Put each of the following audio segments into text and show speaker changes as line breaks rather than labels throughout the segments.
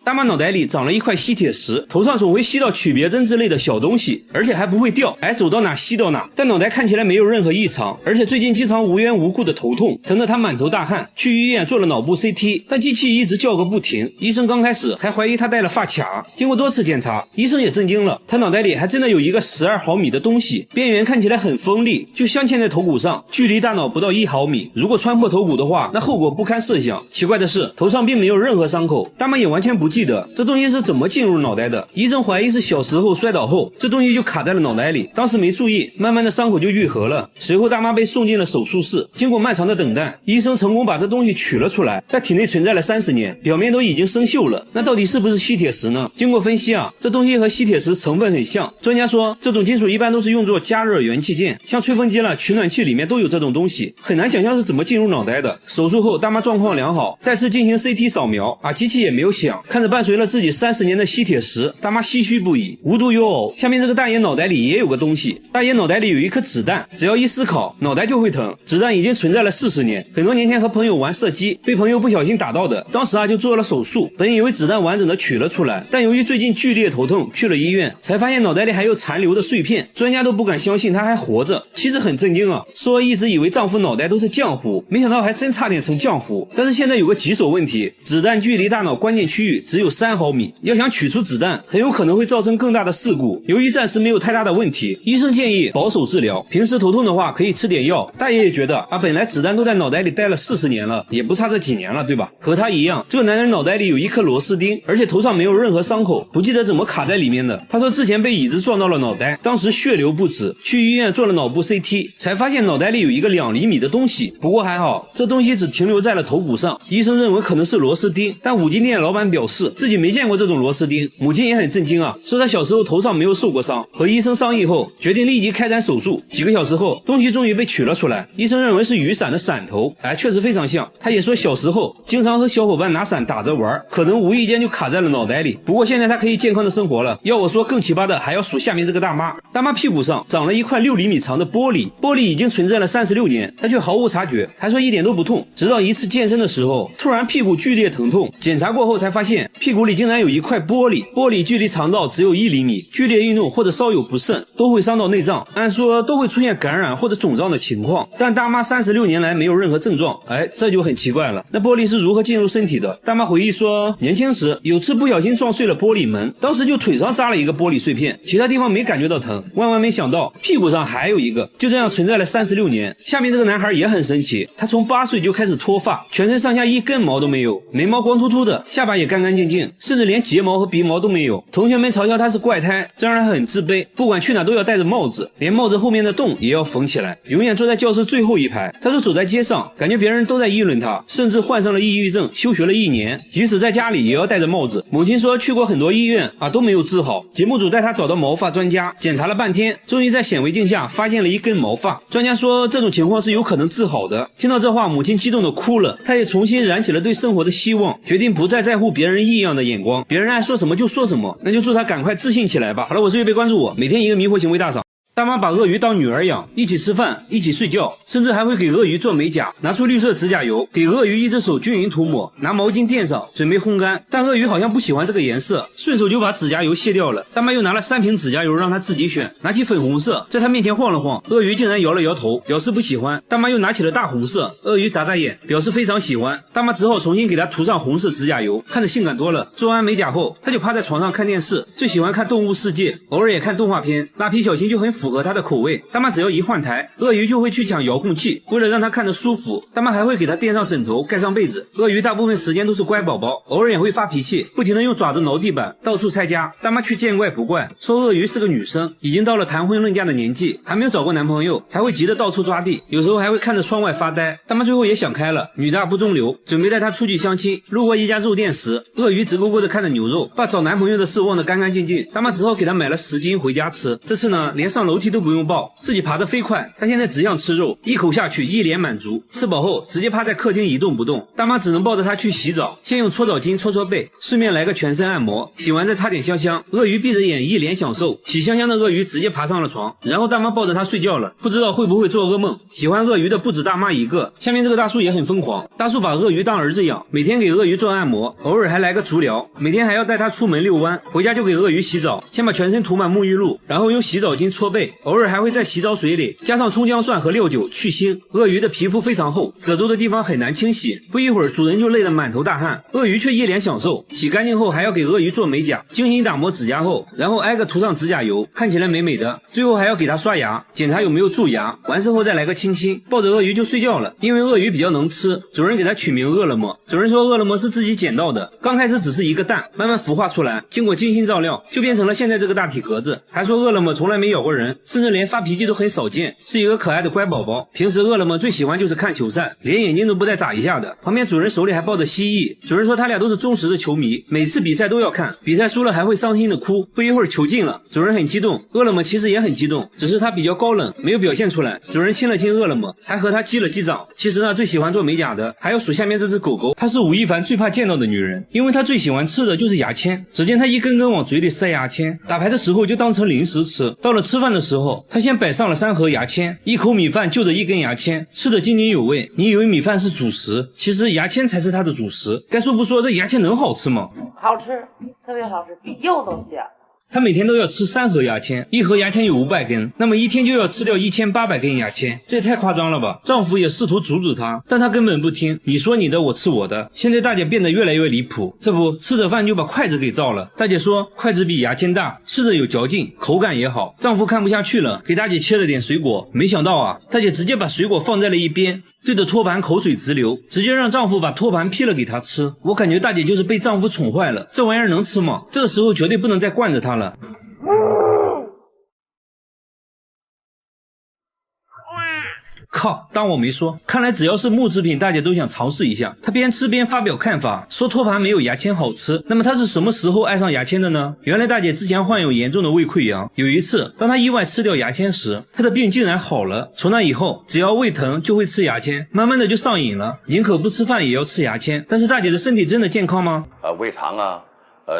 大妈脑袋里长了一块吸铁石，头上总会吸到曲别针之类的小东西，而且还不会掉，走到哪吸到哪。但脑袋看起来没有任何异常，而且最近经常无缘无故的头痛，疼得他满头大汗。去医院做了脑部 CT， 但机器一直叫个不停。医生刚开始还怀疑他戴了发卡，经过多次检查，医生也震惊了，他脑袋里还真的有一个12毫米的东西，边缘看起来很锋利，就镶嵌在头骨上，距离大脑不到1毫米。如果穿破头骨的话，那后果不堪设想。奇怪的是，头上并没有任何伤口，大妈也完全不记得这东西是怎么进入脑袋的。医生怀疑是小时候摔倒后，这东西就卡在了脑袋里，当时没注意，慢慢的伤口就愈合了。随后大妈被送进了手术室，经过漫长的等待，医生成功把这东西取了出来，在体内存在了30年，表面都已经生锈了。那到底是不是吸铁石呢？经过分析这东西和吸铁石成分很像。专家说，这种金属一般都是用作加热元器件，像吹风机了、取暖器里面都有这种东西，很难想象是怎么进入脑袋的。手术后，大妈状况良好，再次进行 CT 扫描机器也没有响。看着伴随了自己30年的吸铁石，大妈唏嘘不已。无独有偶，下面这个大爷脑袋里也有个东西。大爷脑袋里有一颗子弹，只要一思考，脑袋就会疼。子弹已经存在了40年，很多年前和朋友玩射击，被朋友不小心打到的，当时就做了手术，本以为子弹完整的取了出来，但由于最近剧烈头痛，去了医院，才发现脑袋里还有残留的碎片，专家都不敢相信他还活着。妻子很震惊说一直以为丈夫脑袋都是浆糊，没想到还真差点成浆糊。但是现在有个棘手问题，子弹距离大脑关键区域只有3毫米，要想取出子弹，很有可能会造成更大的事故。由于暂时没有太大的问题，医生建议保守治疗，平时头痛的话可以吃点药。大爷也觉得本来子弹都在脑袋里待了40年了，也不差这几年了，对吧？和他一样，这个男人脑袋里有一颗螺丝钉，而且头上没有任何伤口，不记得怎么卡在里面的。他说之前被椅子撞到了脑袋，当时血流不止，去医院做了脑部 CT， 才发现脑袋里有一个2厘米的东西。不过还好，这东西只停留在了头骨上，医生认为可能是螺丝钉，但五金店老板表示自己没见过这种螺丝钉。母亲也很震惊说他小时候头上没有受过伤，和医生商议后决定立即开展手术。几个小时后，东西终于被取了出来，医生认为是雨伞的伞头，确实非常像。他也说小时候经常和小伙伴拿伞打着玩，可能无意间就卡在了脑袋里。不过现在他可以健康的生活了。要我说，更奇葩的还要数下面这个大妈。大妈屁股上长了一块6厘米长的玻璃，玻璃已经存在了36年，她却毫无察觉，还说一点都不痛。直到一次健身的时候，突然屁股剧烈疼痛，检查过后才发现屁股里竟然有一块玻璃，玻璃距离肠道只有1厘米，剧烈运动或者稍有不慎都会伤到内脏，按说都会出现感染或者肿胀的情况，但大妈36年来没有任何症状，这就很奇怪了。那玻璃是如何进入身体的？大妈回忆说，年轻时有次不小心撞碎了玻璃门，当时就腿上扎了一个玻璃碎片，其他地方没感觉到疼，万万没想到屁股上还有一个，就这样存在了36年。下面这个男孩也很神奇，他从8岁就开始脱发，全身上下一根毛都没有，眉毛光秃秃的，下巴也干干净净，甚至连睫毛和鼻毛都没有。同学们嘲笑他是怪胎，这让他很自卑，不管去哪都要戴着帽子，连帽子后面的洞也要缝起来，永远坐在教室最后一排。他说走在街上，感觉别人都在议论他，甚至患上了抑郁症，休学了1年，即使在家里也要戴着帽子。母亲说去过很多医院都没有治好，节目组带他找到毛发专家，检查了半天，终于在显微镜下发现了一根毛发。专家说这种情况是有可能治好的。听到这话，母亲激动的哭了，她也重新燃起了对生活的希望，决定不再在乎别人异样的眼光，别人爱说什么就说什么，那就祝他赶快自信起来吧。好了，我是月贝，关注我，每天一个迷惑行为大赏。大妈把鳄鱼当女儿养，一起吃饭，一起睡觉，甚至还会给鳄鱼做美甲，拿出绿色指甲油给鳄鱼一只手均匀涂抹，拿毛巾垫上准备烘干，但鳄鱼好像不喜欢这个颜色，顺手就把指甲油卸掉了。大妈又拿了3瓶指甲油让他自己选，拿起粉红色在他面前晃了晃，鳄鱼竟然摇了摇头表示不喜欢。大妈又拿起了大红色，鳄鱼眨眨眼表示非常喜欢。大妈只好重新给他涂上红色指甲油，看着性感多了。做完美甲后，他就趴在床上看电视，最喜欢看动物世界，偶尔也看动画片，蜡皮小新就很符合他的口味。大妈只要一换台，鳄鱼就会去抢遥控器，为了让他看着舒服，大妈还会给他垫上枕头，盖上被子。鳄鱼大部分时间都是乖宝宝，偶尔也会发脾气，不停地用爪子挠地板，到处拆家。大妈却见怪不怪，说鳄鱼是个女生，已经到了谈婚论嫁的年纪，还没有找过男朋友，才会急得到处抓地，有时候还会看着窗外发呆。大妈最后也想开了，女大不中留，准备带她出去相亲。路过一家肉店时，鳄鱼直勾勾地看着牛肉，把找男朋友的事忘得干干净净。大妈只好给她买了10斤回家吃。这次呢，连上楼楼梯都不用抱，自己爬得飞快。他现在只想吃肉，一口下去，一脸满足。吃饱后直接趴在客厅一动不动，大妈只能抱着他去洗澡，先用搓澡巾搓搓背，顺便来个全身按摩，洗完再擦点香香。鳄鱼闭着眼一脸享受，洗香香的鳄鱼直接爬上了床，然后大妈抱着他睡觉了，不知道会不会做噩梦。喜欢鳄鱼的不止大妈一个，下面这个大叔也很疯狂。大叔把鳄鱼当儿子养，每天给鳄鱼做按摩，偶尔还来个足疗，每天还要带他出门遛弯，回家就给鳄鱼洗澡，先把全身涂满沐浴露，然后用洗澡巾搓背，偶尔还会在洗澡水里加上葱姜蒜和料酒去腥。鳄鱼的皮肤非常厚，褶皱的地方很难清洗，不一会儿主人就累得满头大汗，鳄鱼却一脸享受。洗干净后还要给鳄鱼做美甲，精心打磨指甲后，然后挨个涂上指甲油，看起来美美的。最后还要给它刷牙，检查有没有蛀牙，完事后再来个亲亲，抱着鳄鱼就睡觉了。因为鳄鱼比较能吃，主人给它取名饿了么。主人说饿了么是自己捡到的，刚开始只是一个蛋，慢慢孵化出来，经过精心照料就变成了现在这个大体格子。还说饿了么从来没咬过人，甚至连发脾气都很少见，是一个可爱的乖宝宝。平时饿了么最喜欢就是看球赛，连眼睛都不带眨一下的。旁边主人手里还抱着蜥蜴，主人说他俩都是忠实的球迷，每次比赛都要看，比赛输了还会伤心的哭。不一会儿球进了，主人很激动，饿了么其实也很激动，只是他比较高冷，没有表现出来。主人亲了亲饿了么，还和他击了击掌。其实呢，最喜欢做美甲的还要数下面这只狗狗，她是吴亦凡最怕见到的女人，因为她最喜欢吃的就是牙签。只见她一根根往嘴里塞牙签，打牌的时候就当成零食吃，到了吃饭的时候，她先摆上了3盒牙签，一口米饭就着一根牙签，吃得津津有味。你以为米饭是主食，其实牙签才是她的主食。该说不说，这牙签能好吃吗？
好吃，特别好吃，比柚子香。
她每天都要吃3盒牙签，一盒牙签有500根，那么一天就要吃掉1800根牙签，这也太夸张了吧。丈夫也试图阻止她，但她根本不听，你说你的，我吃我的。现在大姐变得越来越离谱，这不吃着饭就把筷子给造了。大姐说筷子比牙签大，吃着有嚼劲，口感也好。丈夫看不下去了，给大姐切了点水果，没想到啊，大姐直接把水果放在了一边，对着托盘口水直流，直接让丈夫把托盘劈了给她吃。我感觉大姐就是被丈夫宠坏了，这玩意儿能吃吗？这个时候绝对不能再惯着她了。靠，当我没说。看来只要是木制品大家都想尝试一下。她边吃边发表看法，说托盘没有牙签好吃。那么她是什么时候爱上牙签的呢？原来大姐之前患有严重的胃溃疡，有一次当她意外吃掉牙签时，她的病竟然好了。从那以后只要胃疼就会吃牙签，慢慢的就上瘾了，宁可不吃饭也要吃牙签。但是大姐的身体真的健康吗？
胃肠啊，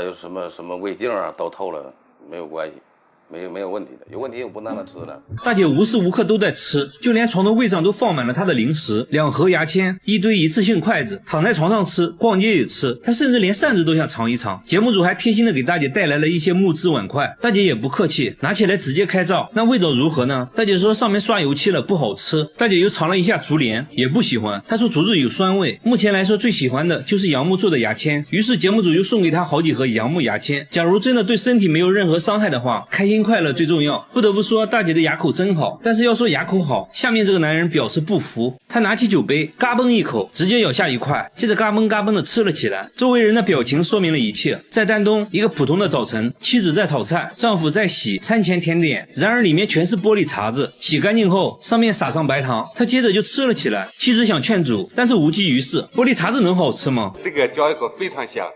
有什么胃镜啊都透了，没有关系。没有问题的，有问题我不让他吃了。
大姐无时无刻都在吃，就连床头柜上都放满了她的零食，2盒牙签，一堆一次性筷子，躺在床上吃，逛街也吃，她甚至连扇子都想尝一尝。节目组还贴心的给大姐带来了一些木质碗筷，大姐也不客气，拿起来直接开照。那味道如何呢？大姐说上面刷油漆了，不好吃。大姐又尝了一下竹帘，也不喜欢，她说竹子有酸味。目前来说最喜欢的就是杨木做的牙签，于是节目组又送给她好几盒杨木牙签。假如真的对身体没有任何伤害的话，开心快乐最重要。不得不说大姐的牙口真好，但是要说牙口好，下面这个男人表示不服。他拿起酒杯嘎嘣一口，直接咬下一块，接着嘎嘣嘎嘣的吃了起来。周围人的表情说明了一切。在丹东一个普通的早晨，妻子在炒菜，丈夫在洗餐前甜点，然而里面全是玻璃碴子，洗干净后上面撒上白糖，他接着就吃了起来。妻子想劝阻，但是无济于事。玻璃碴子能好吃吗？
这个嚼一口非常香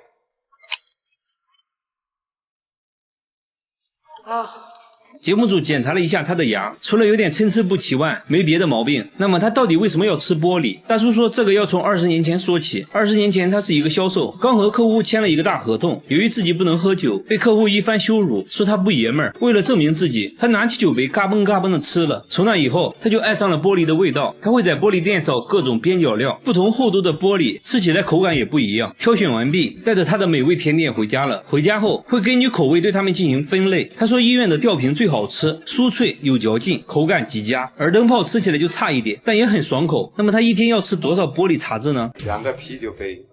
啊。
节目组检查了一下他的牙，除了有点参差不齐外，没别的毛病。那么他到底为什么要吃玻璃？大叔说这个要从20年前说起。20年前他是一个销售，刚和客户签了一个大合同，由于自己不能喝酒，被客户一番羞辱，说他不爷们儿。为了证明自己，他拿起酒杯嘎嘣嘎嘣的吃了。从那以后他就爱上了玻璃的味道，他会在玻璃店找各种边角料，不同厚度的玻璃吃起来口感也不一样。挑选完毕，带着他的美味甜点回家了。回家后会根据口味对他们进行分类。他说医院的吊瓶最好吃，酥脆有嚼劲，口感极佳。耳灯泡吃起来就差一点，但也很爽口。那么他一天要吃多少玻璃碴子呢
，2个啤酒杯。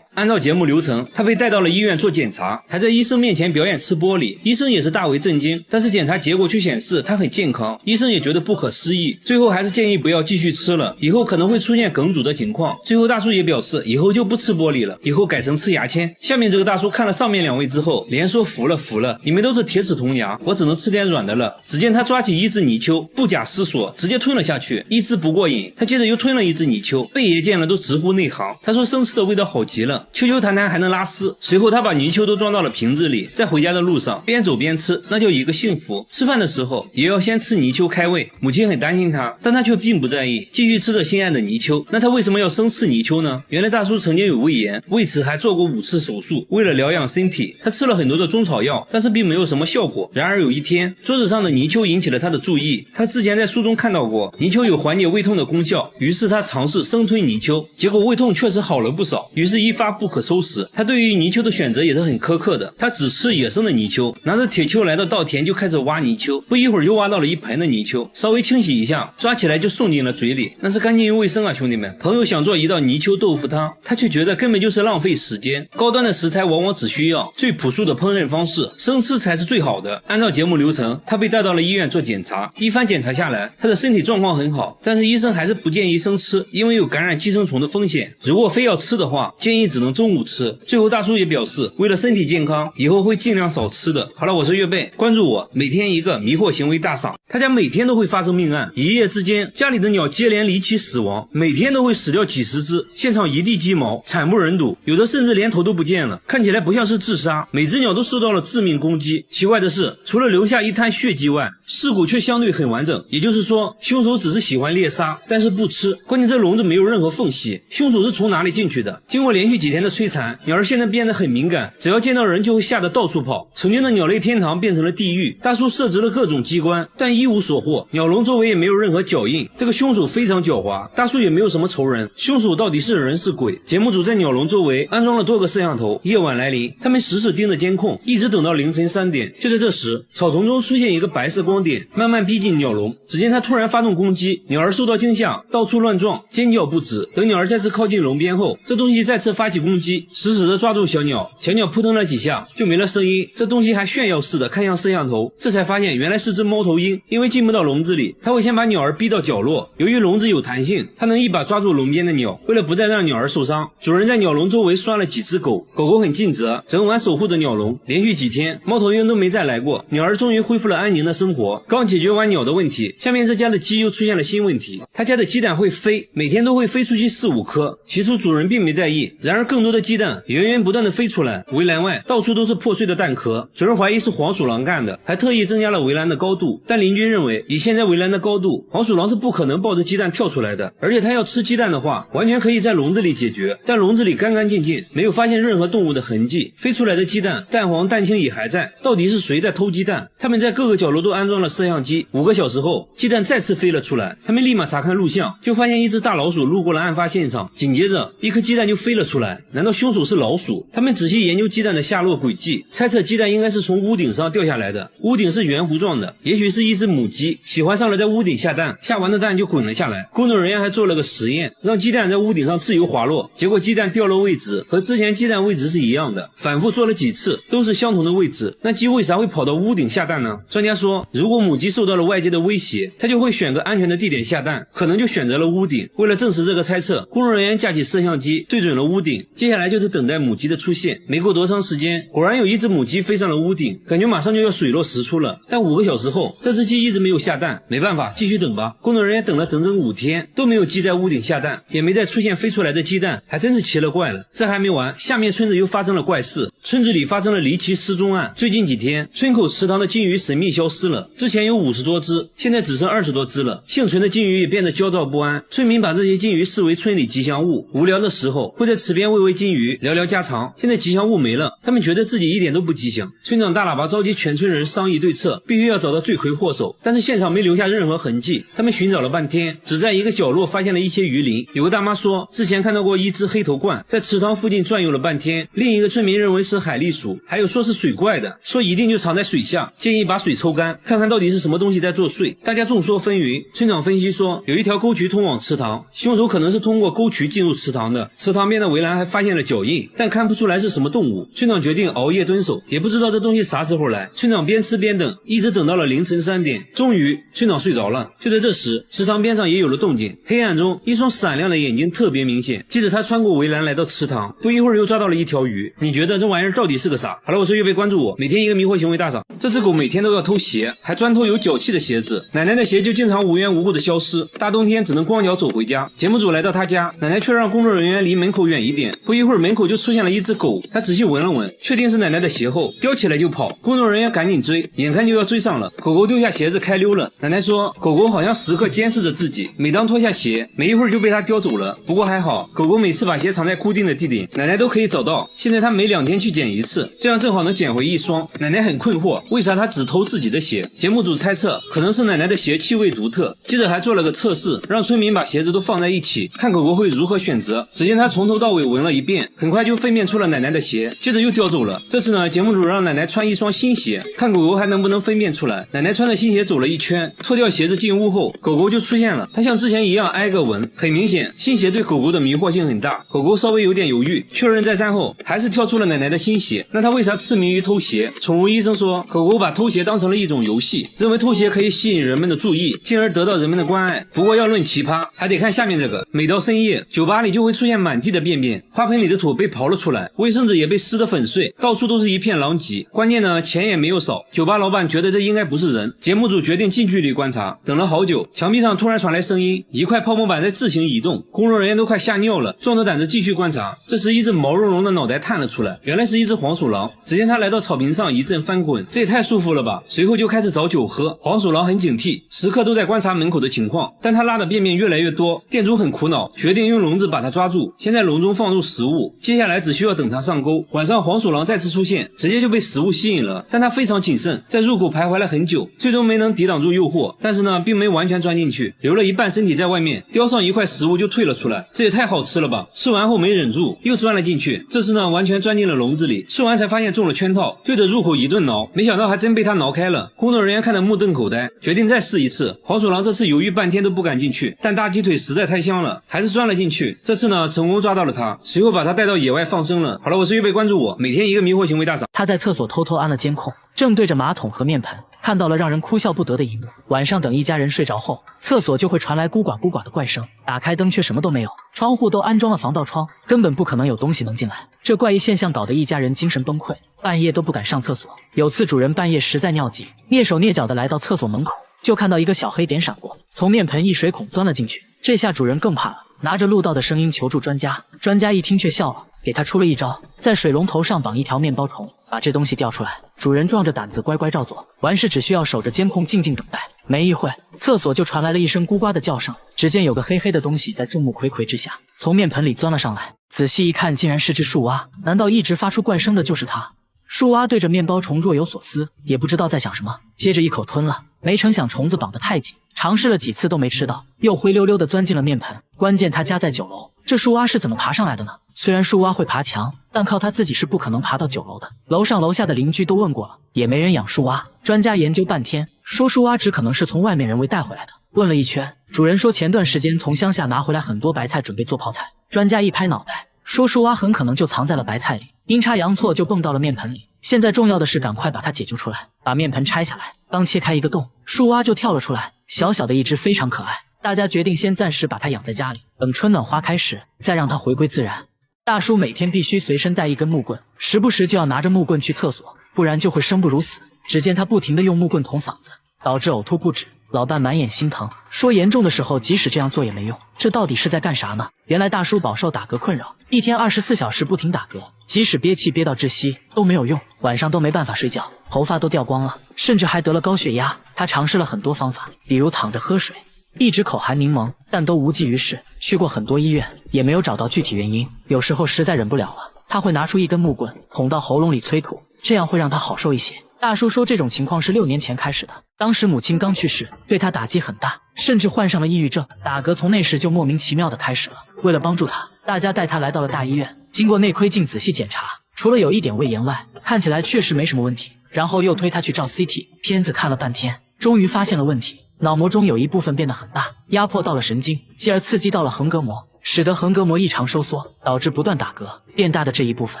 按照节目流程，他被带到了医院做检查，还在医生面前表演吃玻璃。医生也是大为震惊，但是检查结果却显示他很健康，医生也觉得不可思议，最后还是建议不要继续吃了，以后可能会出现梗阻的情况。最后大叔也表示以后就不吃玻璃了，以后改成吃牙签。下面这个大叔看了上面2位之后，连说服了，你们都是铁齿铜牙，我只能吃点软的了。只见他抓起一只泥鳅，不假思索直接吞了下去，一只不过瘾，他接着又吞了一只泥鳅，贝爷见了都直呼内行。他说生吃的味道好极了，秋弹弹还能拉丝。随后他把泥鳅都装到了瓶子里，在回家的路上边走边吃，那叫一个幸福。吃饭的时候也要先吃泥鳅开胃，母亲很担心他，但他却并不在意，继续吃着心爱的泥鳅。那他为什么要生吃泥鳅呢？原来大叔曾经有胃炎，为此还做过5次手术。为了疗养身体，他吃了很多的中草药，但是并没有什么效果。然而有一天，桌子上的泥鳅引起了他的注意，他之前在书中看到过泥鳅有缓解胃痛的功效，于是他尝试生吞泥鳅，结果胃痛确实好了不少，于是一发不可收拾。他对于泥鳅的选择也是很苛刻的，他只吃野生的泥鳅，拿着铁锹来到稻田就开始挖泥鳅，不一会儿就挖到了一盆的泥鳅，稍微清洗一下，抓起来就送进了嘴里，那是干净又卫生啊，兄弟们。朋友想做一道泥鳅豆腐汤，他却觉得根本就是浪费时间，高端的食材往往只需要最朴素的烹饪方式，生吃才是最好的。按照节目流程，他被带到了医院做检查，一番检查下来，他的身体状况很好，但是医生还是不建议生吃，因为有感染寄生虫的风险，如果非要吃的话，建议只能中午吃。最后大叔也表示，为了身体健康，以后会尽量少吃的。好了，我是岳贝，关注我，每天一个迷惑行为大赏。他家每天都会发生命案，一夜之间家里的鸟接连离奇死亡，每天都会死掉几十只，现场一地鸡毛，惨不忍睹，有的甚至连头都不见了，看起来不像是自杀，每只鸟都受到了致命攻击。奇怪的是，除了留下一滩血迹外，尸骨却相对很完整，也就是说凶手只是喜欢猎杀，但是不吃。关键这笼子没有任何缝隙，凶手是从哪里进去的？经过连续几天的摧残，鸟儿现在变得很敏感，只要见到人就会吓得到处跑，曾经的鸟类天堂变成了地狱。大叔设置了各种机关，但一无所获，鸟笼周围也没有任何脚印，这个凶手非常狡猾。大叔也没有什么仇人，凶手到底是人是鬼？节目组在鸟笼周围安装了多个摄像头，夜晚来临，他们死死盯着监控，一直等到凌晨3点。就在这时，草丛中出现一个白色光点，慢慢逼近鸟笼，只见它突然发动攻击，鸟儿受到惊吓，到处乱撞，尖叫不止。等鸟儿再次靠近笼边后，这东西再次发起攻击，死死地抓住小鸟，小鸟扑腾了几下就没了声音。这东西还炫耀似的看向摄像头，这才发现原来是只猫头鹰，因为进不到笼子里，它会先把鸟儿逼到角落。由于笼子有弹性，它能一把抓住笼边的鸟。为了不再让鸟儿受伤，主人在鸟笼周围拴了几只狗，狗狗很尽责，整晚守护着鸟笼。连续几天，猫头鹰都没再来过，鸟儿终于恢复了安宁的生活。刚解决完鸟的问题，下面这家的鸡又出现了新问题，他家的鸡蛋会飞，每天都会飞出去4、5颗。起初主人并没在意，然而更多的鸡蛋源源不断的飞出来，围栏外到处都是破碎的蛋壳。主人怀疑是黄鼠狼干的，还特意增加了围栏的高度，但邻居认为以现在围栏的高度，黄鼠狼是不可能抱着鸡蛋跳出来的，而且它要吃鸡蛋的话，完全可以在笼子里解决，但笼子里干干净净，没有发现任何动物的痕迹，飞出来的鸡蛋蛋黄蛋清也还在，到底是谁在偷鸡蛋？他们在各个角落都安装了摄像机，5个小时后，鸡蛋再次飞了出来，他们立马查看录像，就发现一只大老鼠路过了案发现场，紧接着一颗鸡蛋就飞了出来，难道凶手是老鼠？他们仔细研究鸡蛋的下落轨迹，猜测鸡蛋应该是从屋顶上掉下来的，屋顶是圆弧状的，也许是一只母鸡喜欢上了在屋顶下蛋，下完的蛋就滚了下来。工作人员还做了个实验，让鸡蛋在屋顶上自由滑落，结果鸡蛋掉落位置和之前鸡蛋位置是一样的，反复做了几次都是相同的位置，那鸡为啥会跑到屋顶下蛋呢？专家说，如果母鸡受到了外界的威胁，它就会选个安全的地点下蛋，可能就选择了屋顶。为了证实这个猜测，工作人员架起摄像机对准了屋顶，接下来就是等待母鸡的出现。没过多长时间，果然有一只母鸡飞上了屋顶，感觉马上就要水落石出了，但5个小时后，这只鸡一直没有下蛋，没办法，继续等吧。工作人员等了整整5天，都没有鸡在屋顶下蛋，也没再出现飞出来的鸡蛋，还真是奇了怪了。这还没完，下面村子又发生了怪事，村子里发生了离奇失踪案。最近几天，村口池塘的金鱼神秘消失了，之前有50多只，现在只剩20多只了。幸存的金鱼也变得焦躁不安，村民把这些金鱼视为村里吉祥物，无聊的时候会在池边喂喂金鱼，聊聊家常。现在吉祥物没了，他们觉得自己一点都不吉祥。村长大喇叭召集全村人商议对策，必须要找到罪魁祸首，但是现场没留下任何痕迹。他们寻找了半天，只在一个角落发现了一些鱼鳞。有个大妈说，之前看到过一只黑头鹳在池塘附近转悠了半天。另一个村民认为是海狸鼠，还有说是水怪的，说一定就藏在水下，建议把水抽干，看看到底是什么东西在作祟。大家众说纷纭。村长分析说，有一条沟渠通往池塘，凶手可能是通过沟渠进入池塘的。池塘边的围栏还发现了脚印，但看不出来是什么动物。村长决定熬夜蹲守，也不知道这东西啥时候来。村长边吃边等，一直等到了凌晨3点。便，终于崔脑睡着了。就在这时，池塘边上也有了动静，黑暗中一双闪亮的眼睛特别明显。接着他穿过围栏来到池塘，不一会儿又抓到了一条鱼。你觉得这玩意儿到底是个啥？好了，我是月贝，关注我，每天一个迷惑行为大赏。这只狗每天都要偷鞋，还专偷有脚气的鞋子。奶奶的鞋就经常无缘无故的消失，大冬天只能光脚走回家。节目组来到他家，奶奶却让工作人员离门口远一点。不一会儿门口就出现了一只狗，他仔细闻了闻，确定是奶奶的鞋后，叼起来就跑。工作人员赶紧追，眼看就要追上了，狗狗丢下鞋子开溜了。奶奶说狗狗好像时刻监视着自己，每当脱下鞋，没一会儿就被它叼走了。不过还好，狗狗每次把鞋藏在固定的地点，奶奶都可以找到。现在她每2天去捡一次，这样正好能捡回一双。奶奶很困惑，为啥她只偷自己的鞋？节目组猜测可能是奶奶的鞋气味独特，接着还做了个测试，让村民把鞋子都放在一起，看狗狗会如何选择。只见他从头到尾闻了一遍，很快就分辨出了奶奶的鞋，接着又叼走了。这次呢，节目组让奶奶穿一双新鞋，看狗狗还能不能分辨出来。奶奶穿着新鞋走了一圈，脱掉鞋子进屋后，狗狗就出现了。它像之前一样挨个闻，很明显新鞋对狗狗的迷惑性很大。狗狗稍微有点犹豫，确认再三后，还是挑出了奶奶的新鞋。那它为啥痴迷于偷鞋？宠物医生说，狗狗把偷鞋当成了一种游戏，认为偷鞋可以吸引人们的注意，进而得到人们的关爱。不过要论奇葩，还得看下面这个。每到深夜，酒吧里就会出现满地的便便，花盆里的土被刨了出来，卫生纸也被撕得粉碎，到处都是一片狼藉。关键呢，钱也没有少。酒吧老板觉得这应该不是人，节目组决定近距离观察。等了好久，墙壁上突然传来声音，一块泡沫板在自行移动，工作人员都快吓尿了，壮着胆子继续观察。这时一只毛茸茸的脑袋探了出来，原来是一只黄鼠狼。只见它来到草坪上一阵翻滚，这也太舒服了吧。随后就开始找酒喝。黄鼠狼很警惕，时刻都在观察门口的情况，但它拉的便便越来越多，店主很苦恼，决定用笼子把它抓住，先在笼中放入食物，接下来只需要等它上钩。晚上黄鼠狼再次出现，直接就被食物吸引了，但它非常谨慎，在入口徘徊了很久，最终没能抵挡住诱惑，但是呢并没完全钻进去，留了一半身体在外面，叼上一块食物就退了出来。这也太好吃了吧，吃完后没忍住又钻了进去，这次呢完全钻进了笼子里，吃完才发现中了圈套，对着入口一顿挠，没想到还真被它挠开了。工作人员看得目瞪口呆，决定再试一次。黄鼠狼这次犹豫半天都不敢进去，但大鸡腿实在太香了，还是钻了进去。这次呢成功抓到了它，随后把它带到野外放生了。好了，我是预备关注我，每天一个迷惑行为大赏。
他在厕所偷偷安了监控，正对着马桶和面盆，看到了让人哭笑不得的一幕。晚上等一家人睡着后，厕所就会传来咕呱咕呱的怪声，打开灯却什么都没有，窗户都安装了防盗窗，根本不可能有东西能进来。这怪异现象搞得一家人精神崩溃，半夜都不敢上厕所。有次主人半夜实在尿急，蹑手蹑脚的来到厕所门口，就看到一个小黑点闪过，从面盆一水孔钻了进去。这下主人更怕了，拿着录到的声音求助专家。专家一听却笑了，给他出了一招，在水龙头上绑一条面包虫，把这东西调出来。主人壮着胆子乖乖照做，完事只需要守着监控静静等待。没一会，厕所就传来了一声咕呱的叫声，只见有个黑黑的东西在众目睽睽之下从面盆里钻了上来，仔细一看竟然是只树蛙。难道一直发出怪声的就是它？树蛙对着面包虫若有所思，也不知道在想什么，接着一口吞了。没成想虫子绑得太紧，尝试了几次都没吃到，又灰溜溜地钻进了面盆。关键他家在9楼，这树蛙是怎么爬上来的呢？虽然树蛙会爬墙，但靠他自己是不可能爬到9楼的。楼上楼下的邻居都问过了，也没人养树蛙。专家研究半天，说树蛙只可能是从外面人为带回来的。问了一圈，主人说前段时间从乡下拿回来很多白菜，准备做泡菜。专家一拍脑袋，说树蛙很可能就藏在了白菜里，阴差阳错就蹦到了面盆里。现在重要的是赶快把它解救出来。把面盆拆下来，刚切开一个洞，树蛙就跳了出来，小小的一只，非常可爱。大家决定先暂时把它养在家里，等春暖花开时再让它回归自然。大叔每天必须随身带一根木棍，时不时就要拿着木棍去厕所，不然就会生不如死。只见他不停地用木棍捅嗓子，导致呕吐不止。老伴满眼心疼，说严重的时候即使这样做也没用，这到底是在干啥呢？原来大叔饱受打嗝困扰，一天24小时不停打嗝，即使憋气憋到窒息都没有用，晚上都没办法睡觉，头发都掉光了，甚至还得了高血压。他尝试了很多方法，比如躺着喝水，一直口含柠檬，但都无济于事。去过很多医院，也没有找到具体原因。有时候实在忍不了了，他会拿出一根木棍捅到喉咙里催吐，这样会让他好受一些。大叔说这种情况是6年前开始的，当时母亲刚去世，对他打击很大，甚至患上了抑郁症，打嗝从那时就莫名其妙的开始了。为了帮助他，大家带他来到了大医院，经过内窥镜仔细检查，除了有一点胃炎外，看起来确实没什么问题。然后又推他去照 CT， 片子看了半天，终于发现了问题，脑膜中有一部分变得很大，压迫到了神经，继而刺激到了横膈膜，使得横膈膜异常收缩，导致不断打嗝。变大的这一部分，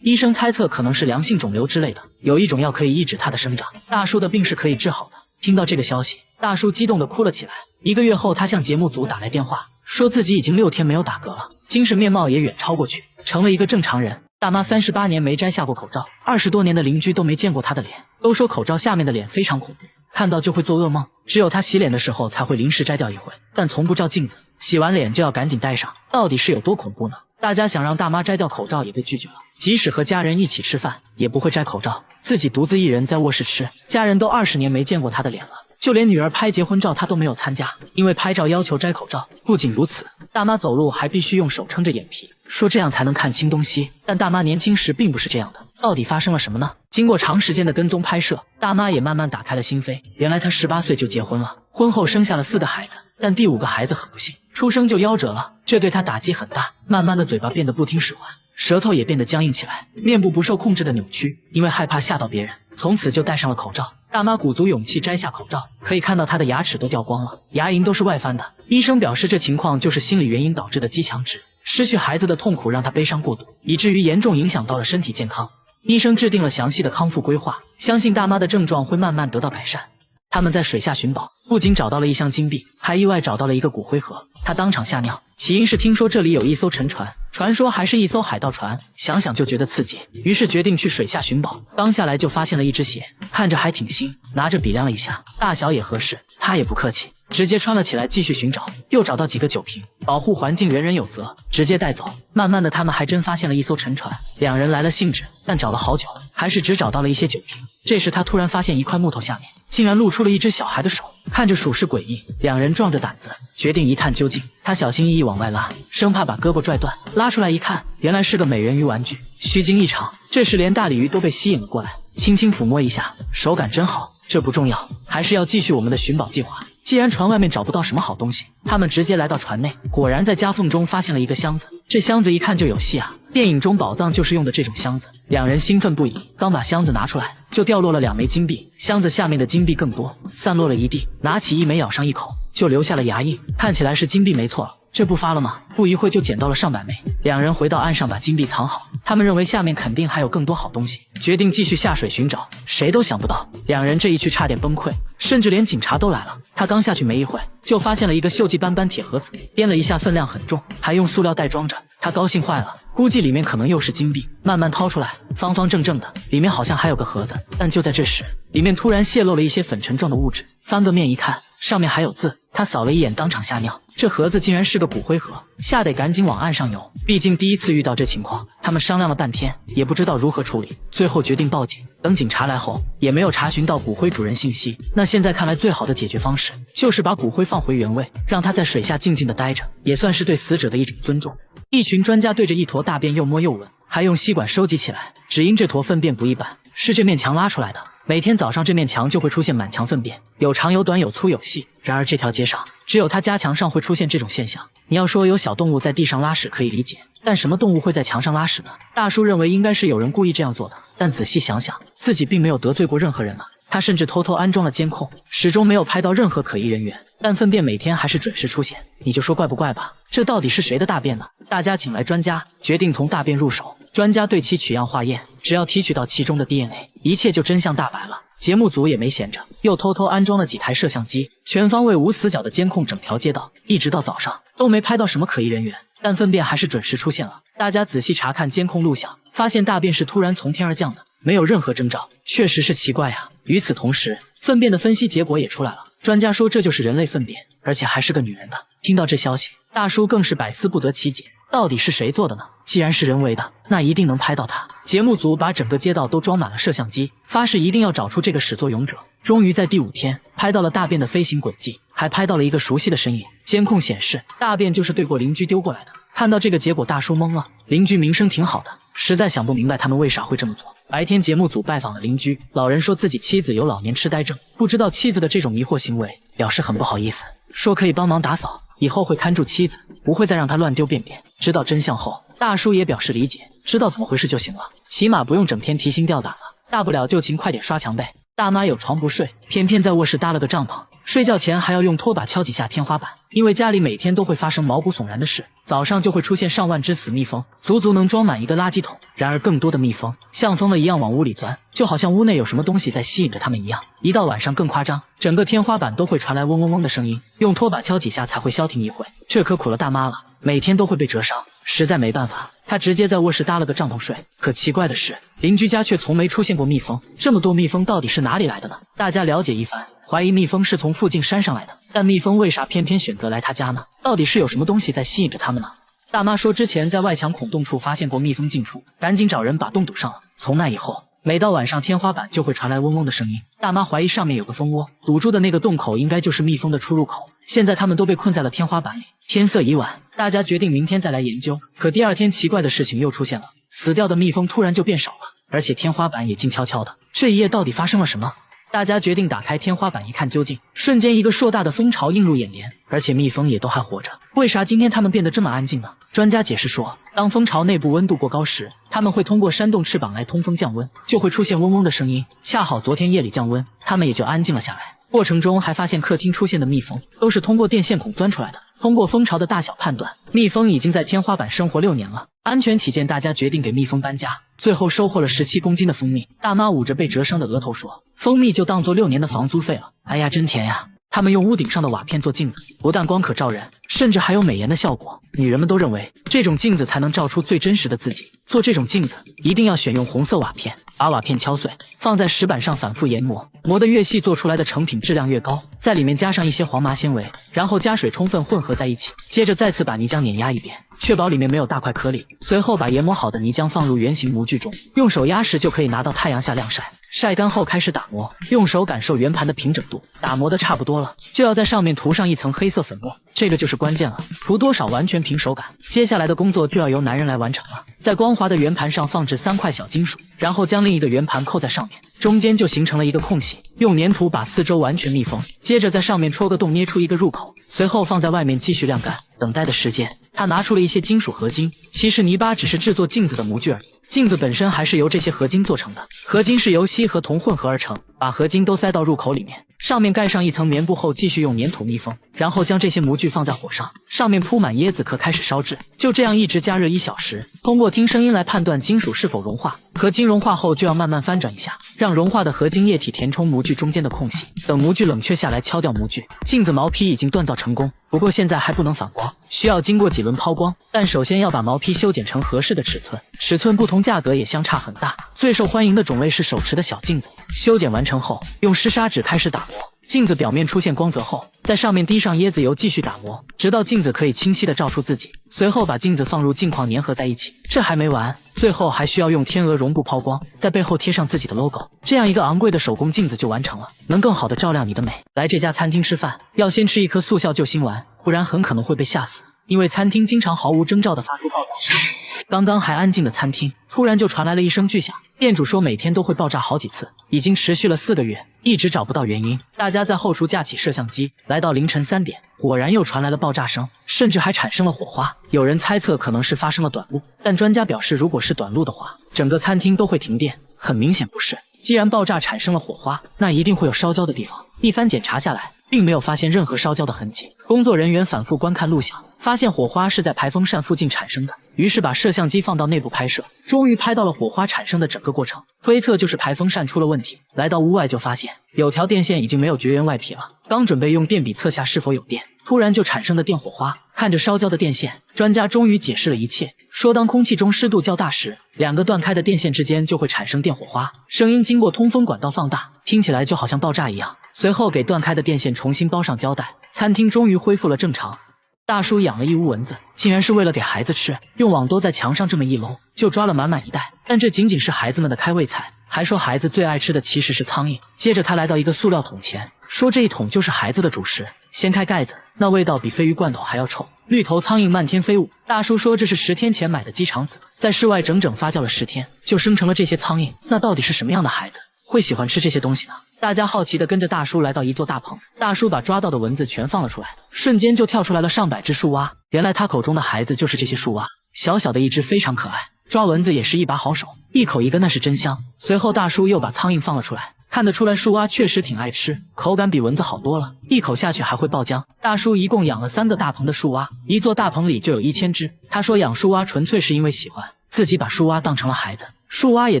医生猜测可能是良性肿瘤之类的，有一种药可以抑制它的生长。大叔的病是可以治好的，听到这个消息，大叔激动地哭了起来。1个月后，他向节目组打来电话，说自己已经6天没有打嗝了，精神面貌也远超过去，成了一个正常人。大妈38年没摘下过口罩，20多年的邻居都没见过她的脸，都说口罩下面的脸非常恐怖，看到就会做噩梦。只有她洗脸的时候才会临时摘掉一回，但从不照镜子，洗完脸就要赶紧戴上，到底是有多恐怖呢？大家想让大妈摘掉口罩也被拒绝了，即使和家人一起吃饭也不会摘口罩，自己独自一人在卧室吃，家人都20年没见过她的脸了。就连女儿拍结婚照她都没有参加，因为拍照要求摘口罩。不仅如此，大妈走路还必须用手撑着眼皮，说这样才能看清东西。但大妈年轻时并不是这样的，到底发生了什么呢？经过长时间的跟踪拍摄，大妈也慢慢打开了心扉。原来她18岁就结婚了，婚后生下了4个孩子，但第5个孩子很不幸，出生就夭折了，这对她打击很大。慢慢的嘴巴变得不听使唤，舌头也变得僵硬起来，面部不受控制的扭曲，因为害怕吓到别人，从此就戴上了口罩。大妈鼓足勇气摘下口罩，可以看到她的牙齿都掉光了，牙龈都是外翻的。医生表示这情况就是心理原因导致的肌强直，失去孩子的痛苦让她悲伤过度，以至于严重影响到了身体健康。医生制定了详细的康复规划，相信大妈的症状会慢慢得到改善。他们在水下寻宝，不仅找到了1箱金币，还意外找到了一个骨灰盒。他当场吓尿，起因是听说这里有一艘沉船，传说还是一艘海盗船，想想就觉得刺激，于是决定去水下寻宝。刚下来就发现了一只鞋，看着还挺新，拿着比量了一下，大小也合适，他也不客气，直接穿了起来继续寻找。又找到几个酒瓶，保护环境人人有责，直接带走。慢慢的他们还真发现了一艘沉船，两人来了兴致，但找了好久还是只找到了一些酒瓶。这时他突然发现一块木头下面竟然露出了一只小孩的手，看着属实诡异，两人壮着胆子决定一探究竟。他小心翼翼往外拉，生怕把胳膊拽断，拉出来一看，原来是个美人鱼玩具，虚惊一场。这时连大鲤鱼都被吸引了过来，轻轻抚摸一下，手感真好。这不重要，还是要继续我们的寻宝计划。既然船外面找不到什么好东西，他们直接来到船内，果然在夹缝中发现了一个箱子。这箱子一看就有戏啊，电影中宝藏就是用的这种箱子。两人兴奋不已，刚把箱子拿出来，就掉落了2枚金币，箱子下面的金币更多，散落了一地。拿起1枚咬上一口，就留下了牙印，看起来是金币没错了。这不发了吗？不一会就捡到了上百枚。两人回到岸上把金币藏好，他们认为下面肯定还有更多好东西，决定继续下水寻找。谁都想不到，两人这一去差点崩溃，甚至连警察都来了。他刚下去没一会，就发现了一个锈迹斑斑铁盒子，掂了一下分量很重，还用塑料袋装着。他高兴坏了，估计里面可能又是金币，慢慢掏出来，方方正正的，里面好像还有个盒子。但就在这时，里面突然泄露了一些粉尘状的物质，翻个面一看，上面还有字。他扫了一眼，当场吓尿，这盒子竟然是个骨灰盒，吓得赶紧往岸上游。毕竟第一次遇到这情况，他们商量了半天，也不知道如何处理，最后决定报警。等警察来后，也没有查询到骨灰主人信息。那现在看来，最好的解决方式就是把骨灰放回原位，让它在水下静静的待着，也算是对死者的一种尊重。一群专家对着一坨大便又摸又闻，还用吸管收集起来，只因这坨粪便不一般，是这面墙拉出来的。每天早上这面墙就会出现满墙粪便，有长有短，有粗有细。然而这条街上只有他家墙上会出现这种现象。你要说有小动物在地上拉屎可以理解，但什么动物会在墙上拉屎呢？大叔认为应该是有人故意这样做的，但仔细想想，自己并没有得罪过任何人啊。他甚至偷偷安装了监控，始终没有拍到任何可疑人员，但粪便每天还是准时出现。你就说怪不怪吧？这到底是谁的大便呢？大家请来专家，决定从大便入手。专家对其取样化验，只要提取到其中的 DNA， 一切就真相大白了。节目组也没闲着，又偷偷安装了几台摄像机，全方位无死角的监控整条街道，一直到早上都没拍到什么可疑人员，但粪便还是准时出现了。大家仔细查看监控录像，发现大便是突然从天而降的，没有任何征兆，确实是奇怪啊。与此同时，粪便的分析结果也出来了，专家说这就是人类粪便，而且还是个女人的。听到这消息，大叔更是百思不得其解，到底是谁做的呢？既然是人为的，那一定能拍到他。节目组把整个街道都装满了摄像机，发誓一定要找出这个始作俑者。终于在第5天拍到了大便的飞行轨迹，还拍到了一个熟悉的身影。监控显示，大便就是对过邻居丢过来的。看到这个结果，大叔懵了。邻居名声挺好的，实在想不明白他们为啥会这么做。白天节目组拜访了邻居，老人说自己妻子有老年痴呆症，不知道妻子的这种迷惑行为，表示很不好意思，说可以帮忙打扫，以后会看住妻子，不会再让她乱丢便便。知道真相后，大叔也表示理解，知道怎么回事就行了，起码不用整天提心吊胆了，大不了就勤快点刷墙呗。大妈有床不睡，偏偏在卧室搭了个帐篷，睡觉前还要用拖把敲几下天花板，因为家里每天都会发生毛骨悚然的事，早上就会出现上万只死蜜蜂，足足能装满一个垃圾桶。然而更多的蜜蜂像疯了一样往屋里钻，就好像屋内有什么东西在吸引着它们一样。一到晚上更夸张，整个天花板都会传来嗡嗡嗡的声音，用拖把敲几下才会消停一会。这可苦了大妈了，每天都会被蛰伤，实在没办法，她直接在卧室搭了个帐篷睡。可奇怪的是，邻居家却从没出现过蜜蜂，这么多蜜蜂到底是哪里来的呢？大家了解一番，怀疑蜜蜂是从附近山上来的，但蜜蜂为啥偏偏选择来他家呢？到底是有什么东西在吸引着它们呢？大妈说之前在外墙孔洞处发现过蜜蜂进出，赶紧找人把洞堵上了。从那以后，每到晚上天花板就会传来嗡嗡的声音，大妈怀疑上面有个蜂窝，堵住的那个洞口应该就是蜜蜂的出入口。现在他们都被困在了天花板里。天色已晚，大家决定明天再来研究。可第二天奇怪的事情又出现了，死掉的蜜蜂突然就变少了，而且天花板也静悄悄的。这一夜到底发生了什么？大家决定打开天花板一看究竟，瞬间一个硕大的蜂巢映入眼帘，而且蜜蜂也都还活着。为啥今天它们变得这么安静呢？专家解释说，当蜂巢内部温度过高时，它们会通过扇动翅膀来通风降温，就会出现嗡嗡的声音。恰好昨天夜里降温，它们也就安静了下来。过程中还发现客厅出现的蜜蜂都是通过电线孔钻出来的。通过蜂巢的大小判断，蜜蜂已经在天花板生活6年了。安全起见，大家决定给蜜蜂搬家。最后收获了17公斤的蜂蜜。大妈捂着被蛰伤的额头说，蜂蜜就当做6年的房租费了。哎呀，真甜呀！他们用屋顶上的瓦片做镜子，不但光可照人，甚至还有美颜的效果。女人们都认为这种镜子才能照出最真实的自己。做这种镜子一定要选用红色瓦片，把瓦片敲碎，放在石板上反复研磨，磨得越细，做出来的成品质量越高。在里面加上一些黄麻纤维，然后加水充分混合在一起，接着再次把泥浆碾压一遍，确保里面没有大块颗粒。随后把研磨好的泥浆放入圆形模具中，用手压实就可以拿到太阳下晾晒。晒干后开始打磨，用手感受圆盘的平整度。打磨的差不多了，就要在上面涂上一层黑色粉末，这个就是关键了，涂多少完全凭手感。接下来的工作就要由男人来完成了。在光滑的圆盘上放置3块小金属，然后将另一个圆盘扣在上面，中间就形成了一个空隙，用粘土把四周完全密封，接着在上面戳个洞，捏出一个入口，随后放在外面继续晾干。等待的时间，他拿出了一些金属合金，其实泥巴只是制作镜子的模具而已。镜子本身还是由这些合金做成的，合金是由锡和铜混合而成，把合金都塞到入口里面，上面盖上一层棉布后继续用粘土密封，然后将这些模具放在火上，上面铺满椰子壳开始烧制，就这样一直加热1小时，通过听声音来判断金属是否融化。合金融化后就要慢慢翻转一下，让融化的合金液体填充模具中间的空隙，等模具冷却下来敲掉模具。镜子毛坯已经锻造成功，不过现在还不能反光，需要经过几轮抛光，但首先要把毛坯修剪成合适的尺寸，尺寸不同价格也相差很大。最受欢迎的种类是手持的小镜子，修剪完成后用湿砂纸开始打磨，镜子表面出现光泽后，在上面滴上椰子油继续打磨，直到镜子可以清晰地照出自己，随后把镜子放入镜框粘合在一起。这还没完，最后还需要用天鹅绒布抛光，在背后贴上自己的 logo， 这样一个昂贵的手工镜子就完成了，能更好地照亮你的美。来这家餐厅吃饭，要先吃一颗速效救心丸，不然很可能会被吓死，因为餐厅经常毫无征兆地发出爆炸声。刚刚还安静的餐厅，突然就传来了一声巨响。店主说每天都会爆炸好几次，已经持续了4个月，一直找不到原因。大家在后厨架起摄像机，来到凌晨3点，果然又传来了爆炸声，甚至还产生了火花。有人猜测可能是发生了短路，但专家表示如果是短路的话，整个餐厅都会停电。很明显不是，既然爆炸产生了火花，那一定会有烧焦的地方。一番检查下来，并没有发现任何烧焦的痕迹。工作人员反复观看录像，发现火花是在排风扇附近产生的，于是把摄像机放到内部拍摄，终于拍到了火花产生的整个过程。推测就是排风扇出了问题。来到屋外就发现有条电线已经没有绝缘外皮了，刚准备用电笔测下是否有电，突然就产生的电火花。看着烧焦的电线，专家终于解释了一切，说当空气中湿度较大时，2个断开的电线之间就会产生电火花，声音经过通风管道放大，听起来就好像爆炸一样。随后给断开的电线重新包上胶带，餐厅终于恢复了正常。大叔养了一屋蚊子，竟然是为了给孩子吃，用网兜在墙上这么一搂，就抓了满满一袋。但这仅仅是孩子们的开胃菜，还说孩子最爱吃的其实是苍蝇。接着他来到一个塑料桶前，说这一桶就是孩子的主食。掀开盖子，那味道比鲱鱼罐头还要臭，绿头苍蝇漫天飞舞。大叔说这是10天前买的鸡肠子，在室外整整发酵了10天，就生成了这些苍蝇。那到底是什么样的孩子会喜欢吃这些东西呢？大家好奇地跟着大叔来到一座大棚，大叔把抓到的蚊子全放了出来，瞬间就跳出来了上百只树蛙。原来他口中的孩子就是这些树蛙，小小的一只非常可爱，抓蚊子也是一把好手，一口一个那是真香。随后大叔又把苍蝇放了出来，看得出来树蛙确实挺爱吃，口感比蚊子好多了，一口下去还会爆浆。大叔一共养了3个大棚的树蛙，一座大棚里就有1000只。他说养树蛙纯粹是因为喜欢，自己把树蛙当成了孩子。树蛙也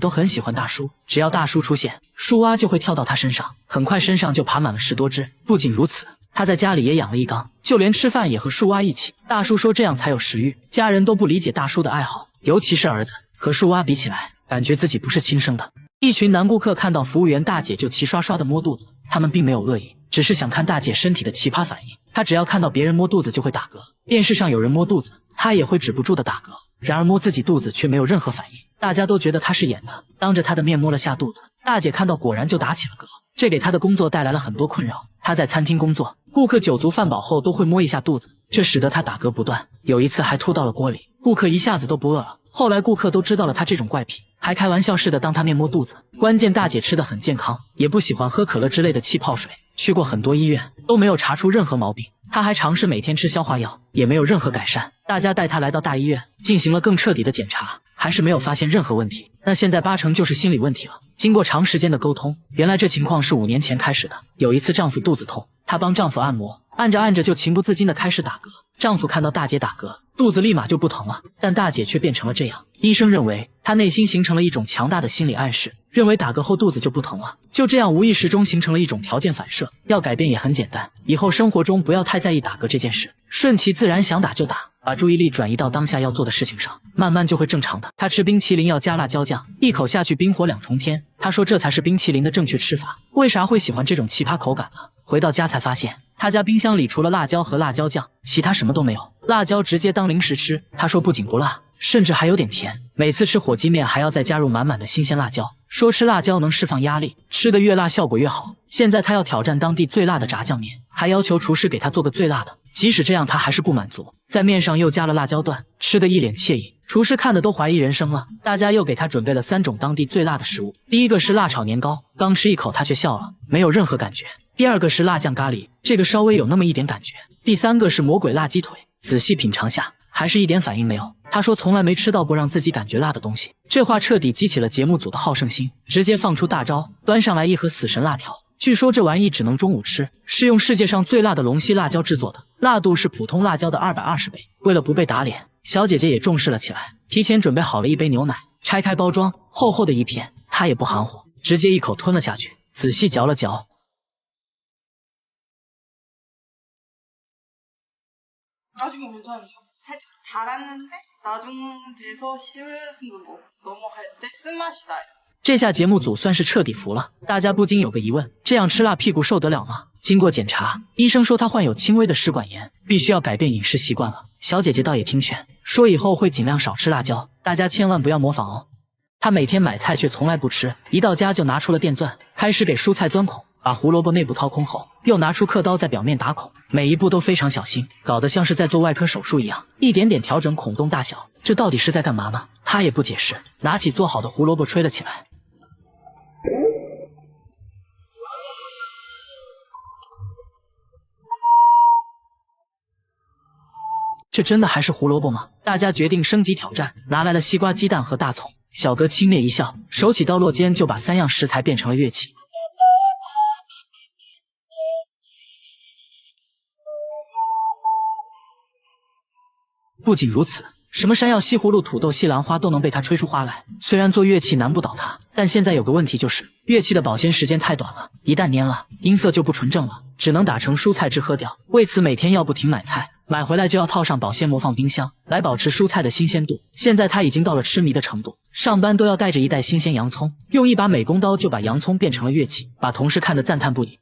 都很喜欢大叔，只要大叔出现，树蛙就会跳到他身上，很快身上就爬满了10多只。不仅如此，他在家里也养了1缸，就连吃饭也和树蛙一起。大叔说这样才有食欲。家人都不理解大叔的爱好，尤其是儿子，和树蛙比起来，感觉自己不是亲生的。一群男顾客看到服务员大姐就齐刷刷的摸肚子，他们并没有恶意，只是想看大姐身体的奇葩反应。她只要看到别人摸肚子就会打嗝，电视上有人摸肚子，她也会止不住的打嗝。然而摸自己肚子却没有任何反应，大家都觉得她是演的。当着她的面摸了下肚子，大姐看到果然就打起了嗝，这给她的工作带来了很多困扰。她在餐厅工作，顾客酒足饭饱后都会摸一下肚子，这使得她打嗝不断，有一次还吐到了锅里，顾客一下子都不饿了。后来顾客都知道了她这种怪癖，还开玩笑似的当她面摸肚子。关键大姐吃得很健康，也不喜欢喝可乐之类的气泡水，去过很多医院都没有查出任何毛病。她还尝试每天吃消化药，也没有任何改善。大家带她来到大医院进行了更彻底的检查，还是没有发现任何问题。那现在8成就是心理问题了。经过长时间的沟通，原来这情况是5年前开始的。有一次丈夫肚子痛，她帮丈夫按摩，按着按着就情不自禁的开始打嗝。丈夫看到大姐打嗝，肚子立马就不疼了，但大姐却变成了这样。医生认为她内心形成了一种强大的心理暗示，认为打嗝后肚子就不疼了，就这样无意识中形成了一种条件反射。要改变也很简单，以后生活中不要太在意打嗝这件事，顺其自然，想打就打，把注意力转移到当下要做的事情上，慢慢就会正常的。他吃冰淇淋要加辣椒酱，一口下去冰火2重天。他说这才是冰淇淋的正确吃法。为啥会喜欢这种奇葩口感呢？回到家才发现，他家冰箱里除了辣椒和辣椒酱，其他什么都没有。辣椒直接当零食吃，他说不仅不辣，甚至还有点甜。每次吃火鸡面还要再加入满满的新鲜辣椒，说吃辣椒能释放压力，吃得越辣效果越好。现在他要挑战当地最辣的炸酱面，还要求厨师给他做个最辣的。即使这样他还是不满足，在面上又加了辣椒段，吃得一脸惬意。厨师看的都怀疑人生了。大家又给他准备了3种当地最辣的食物。第一个是辣炒年糕，刚吃一口他却笑了，没有任何感觉。第二个是辣酱咖喱，这个稍微有那么一点感觉。第3个是魔鬼辣鸡腿，仔细品尝下还是一点反应没有。他说从来没吃到过让自己感觉辣的东西。这话彻底激起了节目组的好胜心，直接放出大招，端上来一盒死神辣条。据说这玩意只能中午吃，是用世界上最辣的龙溪辣椒制作的，辣度是普通辣椒的220倍。为了不被打脸，小姐姐也重视了起来，提前准备好了一杯牛奶，拆开包装，厚厚的一片，她也不含糊，直接一口吞了下去，仔细嚼了嚼。这下节目组算是彻底服了，大家不禁有个疑问，这样吃辣屁股受得了吗？经过检查，医生说她患有轻微的食管炎，必须要改变饮食习惯了。小姐姐倒也听劝，说以后会尽量少吃辣椒，大家千万不要模仿哦。她每天买菜却从来不吃，一到家就拿出了电钻，开始给蔬菜钻孔，把胡萝卜内部掏空后，又拿出刻刀在表面打孔，每一步都非常小心，搞得像是在做外科手术一样，一点点调整孔洞大小。这到底是在干嘛呢？她也不解释，拿起做好的胡萝卜吹了起来。这真的还是胡萝卜吗？大家决定升级挑战，拿来了西瓜、鸡蛋和大葱。小哥轻蔑一笑，手起刀落间就把3样食材变成了乐器。不仅如此，什么山药、西葫芦、土豆、西兰花都能被他吹出花来。虽然做乐器难不倒他，但现在有个问题，就是乐器的保鲜时间太短了，一旦粘了，音色就不纯正了，只能打成蔬菜汁喝掉。为此每天要不停买菜，买回来就要套上保鲜膜放冰箱，来保持蔬菜的新鲜度。现在他已经到了痴迷的程度，上班都要带着一袋新鲜洋葱，用一把美工刀就把洋葱变成了乐器，把同事看得赞叹不已。